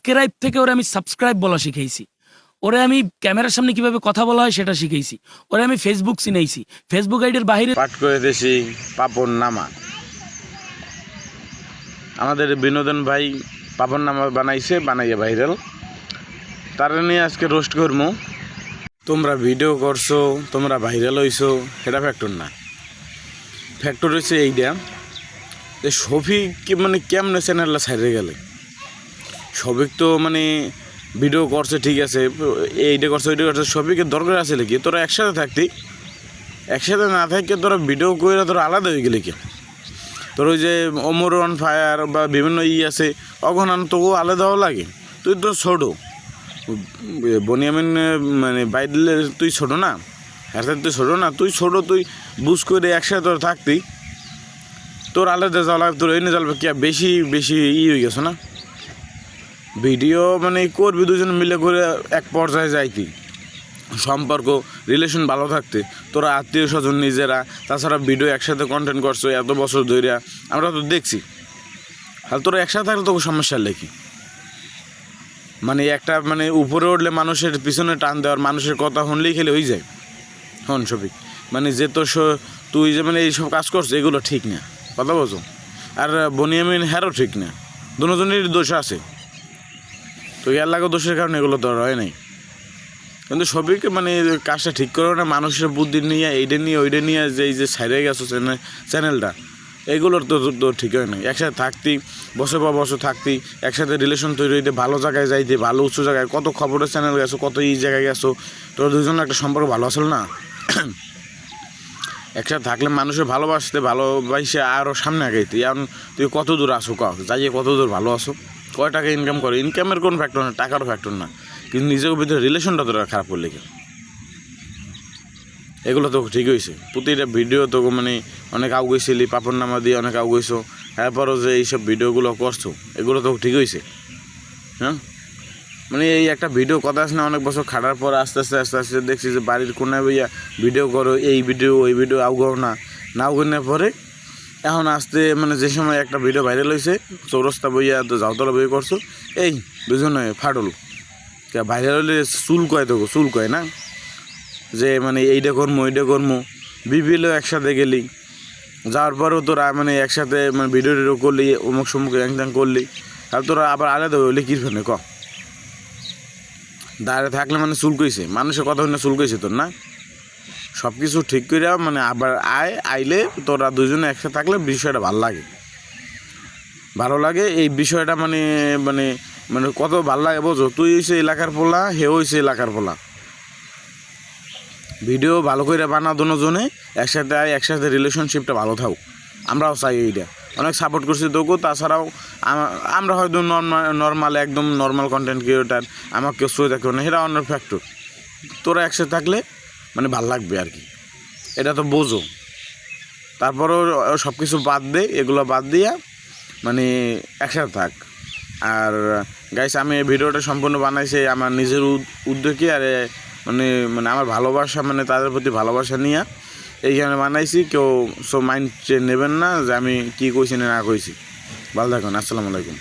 Subscribe থেকে ওরে আমি সাবস্ক্রাইব বলা শিখাইছি। ওরে আমি ক্যামেরার সামনে কিভাবে কথা বলা হয় সেটা শিখাইছি। ওরে আমি ফেসবুক চিনাইছি। ফেসবুক আইডির বাইরে পাঠ করে দেশি পাপন নামা আমাদের বিনোদন ভাই পাপন নামা বানাইছে, বানাইয়া ভাইরাল। তারা নিয়ে আজকে রোস্ট করবো। তোমরা ভিডিও করছো, তোমরা ভাইরাল হইছো, সেটা ফ্যাক্টর না। ফ্যাক্টর হচ্ছে এইটা যে শফিক মানে কেমনে চ্যানেলটা ছাড়িয়ে গেলে। শফিক তো মানে ভিডিও করছে ঠিক আছে, এইটা করছে ওইটা করছে, শফিকের দরকার আছে কি? তোরা একসাথে থাকতি, একসাথে না থাকলে তোরা ভিডিও করে তোরা আলাদা হয়ে গেলে কি? তোর ওই যে ওমর অন ফায়ার বা বিভিন্ন আছে অগনান তোকেও আলাদাও লাগে। তুই তো ছোটো, বনিয়ামিন মানে বাইরে তুই ছোটো না, হ্যাঁ তুই ছোটো না, তুই ছোটো, তুই বুঝ করে একসাথে তোর থাকতি, তোর আলাদা যাওয়া লাগবে, তোর এনে যাবে কি বেশি বেশি হয়ে গেছো না? ভিডিও মানে করবি দুজন মিলে করে এক পর্যায়ে যাইতি, সম্পর্ক রিলেশন ভালো থাকতে, তোরা আত্মীয় স্বজন নিজেরা, তাছাড়া ভিডিও একসাথে কন্টেন্ট করছো এত বছর ধরে, আমরা তো দেখছি। আর তোরা একসাথে থাকলে তোকে সমস্যা লেখি মানে একটা মানে উপরে উঠলে মানুষের পিছনে টান দেওয়ার, মানুষের কথা শুনলেই খেলে হয়ে যায়। হন শফিক মানে যে তোর তুই যে মানে এইসব কাজ করছো এগুলো ঠিক না, কথা বলছো। আর বনিয়ামিন হ্যারও ঠিক না, দুজনের দোষ আছে। তো ইয়ার লাগে দোষের কারণে এগুলো তোর হয় নাই। কিন্তু শফিক মানে কাজটা ঠিক করো না, মানুষের বুদ্ধি নিয়ে এইটা নিয়ে ওইটা নিয়ে যে এই যে সাইডে গেছো চ্যানেলটা, এগুলোর তো ঠিক হয় না। একসাথে থাকতি, বছর পর বছর থাকতি, একসাথে রিলেশন তৈরি হইতে, ভালো জায়গায় যাইতে, ভালো উচ্চ জায়গায়, কত খবরের চ্যানেল গেছো, কত এই জায়গায় গেছো, তোর দুজনের একটা সম্পর্ক ভালো আসল না? একসাথে থাকলে মানুষের ভালোবাসতে, ভালোবাসে আরও সামনে আগাইতে। এখন তুই কত দূর আসো ক, যাইয়ে কত দূর ভালো আসো, কয় টাকা ইনকাম করে, ইনকামের কোন ফ্যাক্টর না, টাকারও ফ্যাক্টর না, কিন্তু নিজের ভিতরে রিলেশনটা তোরা খারাপ করলে কেন? এগুলো তো ঠিক হয়েছে, প্রতিটা ভিডিও তো মানে অনেক আউগেছিলি, পাপড় নামা দিয়ে অনেক আউগেছো, এরপরও যে এইসব ভিডিওগুলো করছো এগুলো তো ঠিক হয়েছে। হ্যাঁ মানে এই একটা ভিডিও কথা আছে না, অনেক বছর খাটার পর আস্তে আস্তে আস্তে আস্তে দেখছি যে বাড়ির কোনায় বইয়া ভিডিও করো, এই ভিডিও ওই ভিডিও আউগাও না, না আউগানোর পরে এখন আসতে মানে যে সময় একটা ভিডিও ভাইরাল হয়েছে, চৌরাস্তা বইয়া তো যাওতলা বই করছো, এই দুজনে ফাটল ভাইরাল হলে চুল কয় তো, চুল কয় না যে মানে এইটা করমো এইটা করমো, বিভিন্ন একসাথে গেলি, যাওয়ার পরেও তোরা মানে একসাথে মানে ভিডিও টিডিও করলি, অমুক সমুক একদম করলি, আর তোরা আবার আলাদা হইলে কী ফেলে ক? দাঁড়িয়ে থাকলে মানে চুলকইছে, মানুষের কথা শুনে চুলকইছে তোর না? সব কিছু ঠিক করে মানে আবার আইলে তোরা দুজনে একসাথে থাকলে বিষয়টা ভালো লাগে। এই বিষয়টা মানে মানে মানে কত ভালো লাগে বোঝো। তুই হইছে এলাকার পোলা, হেও হইছে এলাকার পোলা, ভিডিও ভালো করে বানা দুজনে একসাথে একসাথে রিলেশনশিপটা ভালো থাক। আমরাও চাই এইটা, অনেক সাপোর্ট করছি তোকেও। তাছাড়াও আমরা হয়তো নর্মাল একদম নর্মাল কন্টেন্ট ক্রিয়েটার, আমার কেউ সই থাকবে না, সেটা অন্য ফ্যাক্টর। তোরা একসাথে থাকলে মানে ভাল লাগবে আর কি, এটা তো বোঝো। তারপরেও সব কিছু বাদ দে, এগুলো বাদ দিয়া মানে একসাথে থাক। আর গাইস, আমি এই ভিডিওটা সম্পূর্ণ বানাইছি আমার নিজের উদ্যোগে, আর মানে মানে আমার ভালোবাসা মানে তাদের প্রতি ভালোবাসা নিয়ে এইখানে বানাইছি। কেউ সব মাইন্ড নেবেন না যে আমি কী কইছি না কইছি। ভালো থাকুন, আসসালামু আলাইকুম।